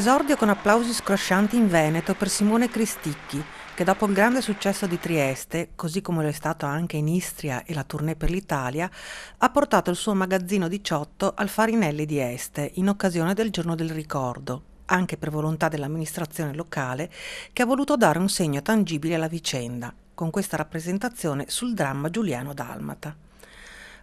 Esordio con applausi scroscianti in Veneto per Simone Cristicchi, che dopo il grande successo di Trieste, così come lo è stato anche in Istria e la tournée per l'Italia, ha portato il suo magazzino 18 al Farinelli di Este in occasione del Giorno del Ricordo, anche per volontà dell'amministrazione locale, che ha voluto dare un segno tangibile alla vicenda, con questa rappresentazione sul dramma Giuliano Dalmata.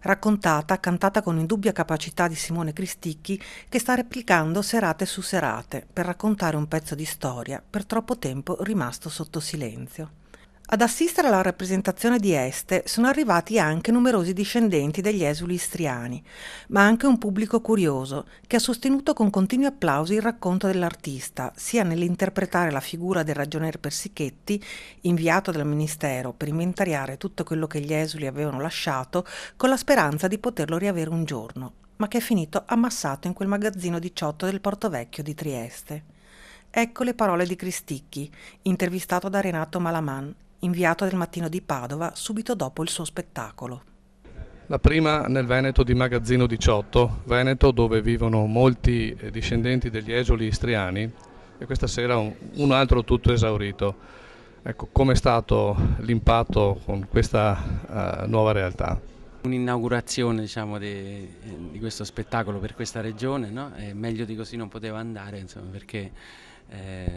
Raccontata, cantata con indubbia capacità di Simone Cristicchi, che sta replicando serate su serate per raccontare un pezzo di storia per troppo tempo rimasto sotto silenzio. Ad assistere alla rappresentazione di Este sono arrivati anche numerosi discendenti degli esuli istriani, ma anche un pubblico curioso che ha sostenuto con continui applausi il racconto dell'artista, sia nell'interpretare la figura del ragionier Persichetti, inviato dal ministero per inventariare tutto quello che gli esuli avevano lasciato, con la speranza di poterlo riavere un giorno, ma che è finito ammassato in quel magazzino 18 del Porto Vecchio di Trieste. Ecco le parole di Cristicchi, intervistato da Renato Malaman, inviato del Mattino di Padova subito dopo il suo spettacolo. La prima nel Veneto di Magazzino 18, Veneto dove vivono molti discendenti degli esuli istriani, e questa sera un altro tutto esaurito. Ecco, com'è stato l'impatto con questa nuova realtà? Un'inaugurazione, diciamo, di questo spettacolo per questa regione, no? Meglio di così non poteva andare, insomma, perché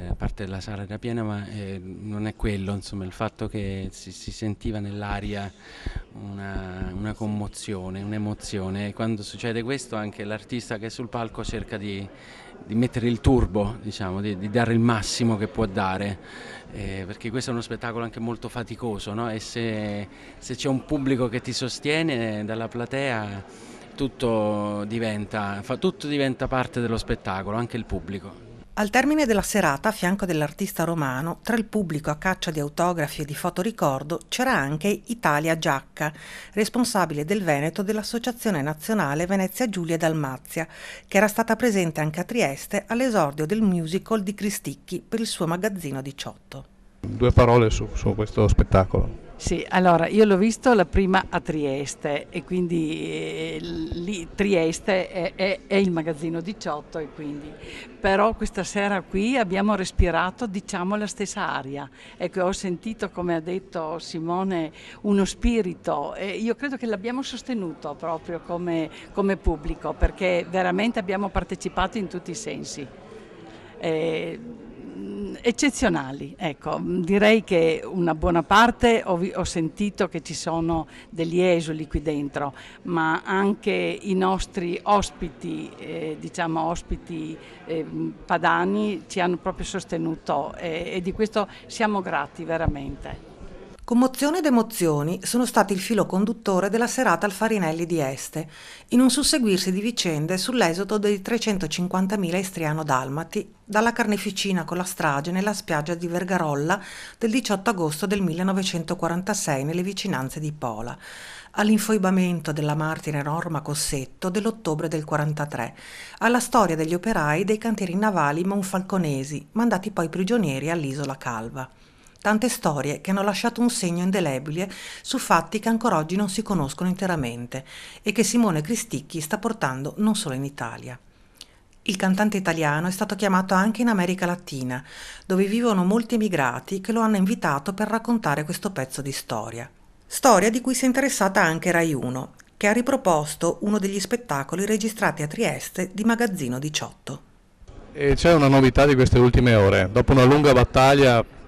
a parte la sala era piena, ma non è quello, insomma, il fatto che si sentiva nell'aria una commozione, un'emozione, e quando succede questo anche l'artista che è sul palco cerca di mettere il turbo, diciamo, di dare il massimo che può dare, perché questo è uno spettacolo anche molto faticoso, no? E se c'è un pubblico che ti sostiene dalla platea, tutto diventa parte dello spettacolo, anche il pubblico. Al termine della serata, a fianco dell'artista romano, tra il pubblico a caccia di autografi e di fotoricordo, c'era anche Italia Giacca, responsabile del Veneto dell'Associazione Nazionale Venezia Giulia e Dalmazia, che era stata presente anche a Trieste all'esordio del musical di Cristicchi per il suo magazzino 18. Due parole su questo spettacolo. Sì, allora io l'ho visto la prima a Trieste e quindi lì Trieste è il magazzino 18 e quindi però questa sera qui abbiamo respirato, diciamo, la stessa aria. Ecco, ho sentito, come ha detto Simone, uno spirito e io credo che l'abbiamo sostenuto proprio come pubblico, perché veramente abbiamo partecipato in tutti i sensi. Eccezionali, ecco, direi che una buona parte ho sentito che ci sono degli esuli qui dentro, ma anche i nostri ospiti, padani ci hanno proprio sostenuto e di questo siamo grati veramente. Commozione ed emozioni sono stati il filo conduttore della serata al Farinelli di Este, in un susseguirsi di vicende sull'esodo dei 350.000 istriano-dalmati dalla carneficina con la strage nella spiaggia di Vergarolla del 18 agosto del 1946 nelle vicinanze di Pola, all'infoibamento della martire Norma Cossetto dell'ottobre del 43, alla storia degli operai dei cantieri navali monfalconesi, mandati poi prigionieri all'isola Calva. Tante storie che hanno lasciato un segno indelebile su fatti che ancora oggi non si conoscono interamente e che Simone Cristicchi sta portando non solo in Italia. Il cantante italiano è stato chiamato anche in America Latina, dove vivono molti emigrati che lo hanno invitato per raccontare questo pezzo di storia. Storia di cui si è interessata anche Rai 1, che ha riproposto uno degli spettacoli registrati a Trieste di Magazzino 18. E c'è una novità di queste ultime ore. Dopo una lunga battaglia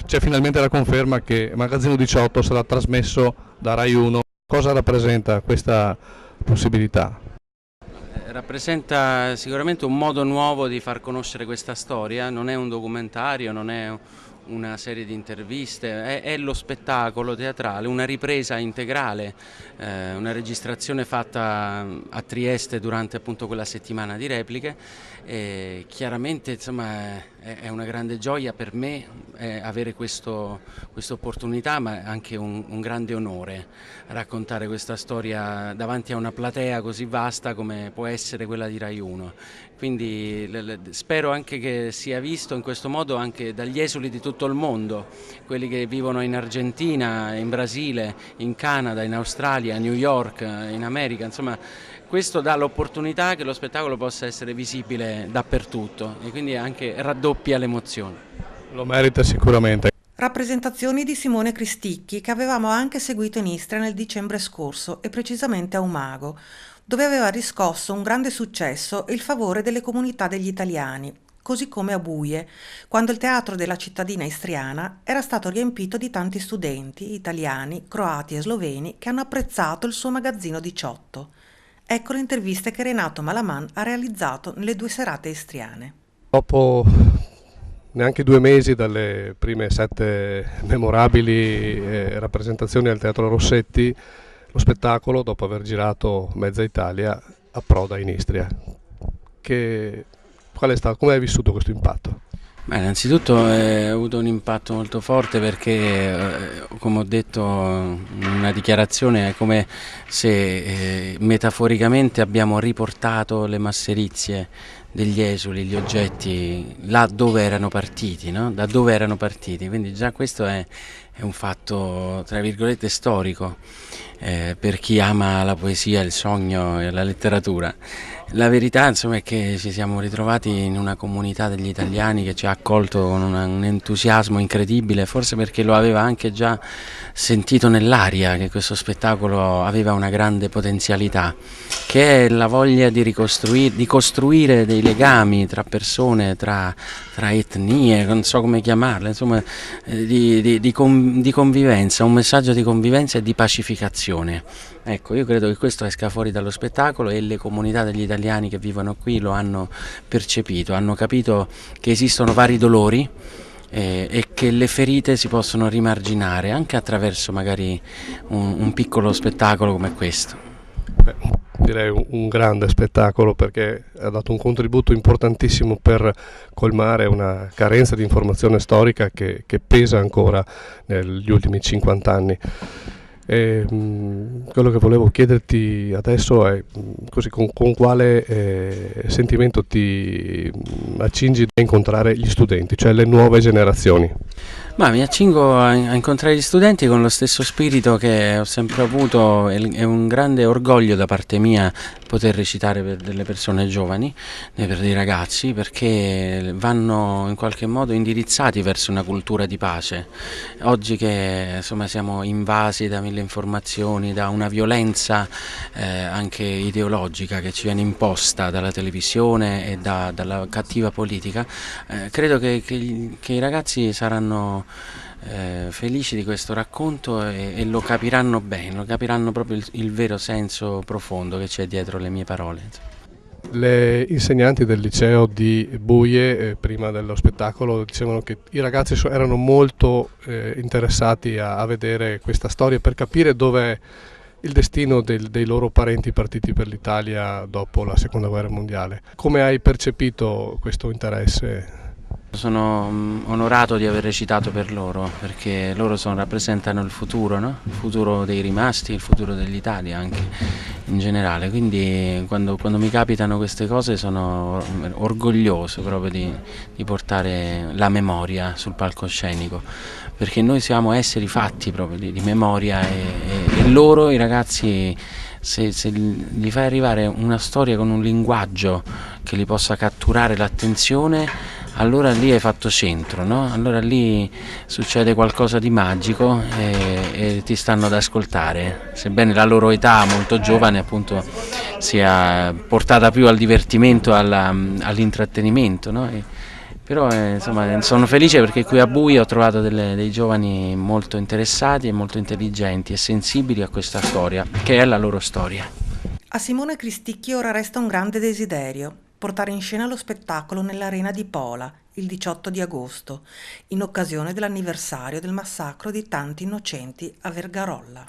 c'è finalmente la conferma che Magazzino 18 sarà trasmesso da Rai 1. Cosa rappresenta questa possibilità? Rappresenta sicuramente un modo nuovo di far conoscere questa storia, non è un documentario, non è una serie di interviste, è lo spettacolo teatrale, una ripresa integrale, una registrazione fatta a Trieste durante appunto quella settimana di repliche. E chiaramente, insomma, è una grande gioia per me avere questa opportunità, ma anche un grande onore raccontare questa storia davanti a una platea così vasta come può essere quella di Rai 1. Quindi spero anche che sia visto in questo modo anche dagli esuli di tutto il mondo, quelli che vivono in Argentina, in Brasile, in Canada, in Australia, a New York, in America, insomma questo dà l'opportunità che lo spettacolo possa essere visibile dappertutto e quindi anche raddoppia l'emozione. Lo merita sicuramente. Rappresentazioni di Simone Cristicchi che avevamo anche seguito in Istria nel dicembre scorso e precisamente a Umago, dove aveva riscosso un grande successo e il favore delle comunità degli italiani, così come a Buie, quando il teatro della cittadina istriana era stato riempito di tanti studenti italiani, croati e sloveni che hanno apprezzato il suo magazzino 18. Ecco le interviste che Renato Malaman ha realizzato nelle 2 serate istriane. Dopo neanche 2 mesi dalle prime 7 memorabili rappresentazioni al Teatro Rossetti, lo spettacolo, dopo aver girato mezza Italia, approda in Istria. Come hai vissuto questo impatto? Beh, innanzitutto ha avuto un impatto molto forte perché, come ho detto in una dichiarazione, è come se metaforicamente abbiamo riportato le masserizie degli esuli, gli oggetti là dove erano partiti, no? Da dove erano partiti, quindi già questo è un fatto tra virgolette storico per chi ama la poesia, il sogno e la letteratura. La verità insomma è che ci siamo ritrovati in una comunità degli italiani che ci ha accolto con un entusiasmo incredibile, forse perché lo aveva anche già sentito nell'aria che questo spettacolo aveva una grande potenzialità, che è la voglia di costruire dei legami tra persone, tra etnie, non so come chiamarle, insomma di convivenza, un messaggio di convivenza e di pacificazione. Ecco, io credo che questo esca fuori dallo spettacolo e le comunità degli italiani che vivono qui lo hanno percepito, hanno capito che esistono vari dolori e che le ferite si possono rimarginare anche attraverso magari un piccolo spettacolo come questo. Direi un grande spettacolo perché ha dato un contributo importantissimo per colmare una carenza di informazione storica che pesa ancora negli ultimi 50 anni. Quello che volevo chiederti adesso è così, con quale sentimento ti accingi a incontrare gli studenti, cioè le nuove generazioni? Ma mi accingo a incontrare gli studenti con lo stesso spirito che ho sempre avuto, è un grande orgoglio da parte mia poter recitare per delle persone giovani, per dei ragazzi, perché vanno in qualche modo indirizzati verso una cultura di pace. Oggi che insomma siamo invasi da mille informazioni, da una violenza anche ideologica che ci viene imposta dalla televisione e dalla cattiva politica, credo che i ragazzi saranno felici di questo racconto e lo capiranno bene, lo capiranno proprio il vero senso profondo che c'è dietro le mie parole. Le insegnanti del liceo di Buie prima dello spettacolo dicevano che i ragazzi erano molto interessati a vedere questa storia per capire dov'è il destino dei loro parenti partiti per l'Italia dopo la Seconda Guerra Mondiale. Come hai percepito questo interesse? Sono onorato di aver recitato per loro, perché loro rappresentano il futuro, no? Il futuro dei rimasti, il futuro dell'Italia anche in generale, quindi quando mi capitano queste cose sono orgoglioso proprio di portare la memoria sul palcoscenico, perché noi siamo esseri fatti proprio di memoria e loro, i ragazzi, se gli fai arrivare una storia con un linguaggio che li possa catturare l'attenzione, allora lì hai fatto centro, no? Allora lì succede qualcosa di magico e ti stanno ad ascoltare, sebbene la loro età molto giovane appunto sia portata più al divertimento, all'intrattenimento, no? Però insomma sono felice perché qui a Buie ho trovato dei giovani molto interessati e molto intelligenti e sensibili a questa storia, che è la loro storia. A Simone Cristicchi ora resta un grande desiderio: portare in scena lo spettacolo nell'Arena di Pola il 18 di agosto, in occasione dell'anniversario del massacro di tanti innocenti a Vergarolla.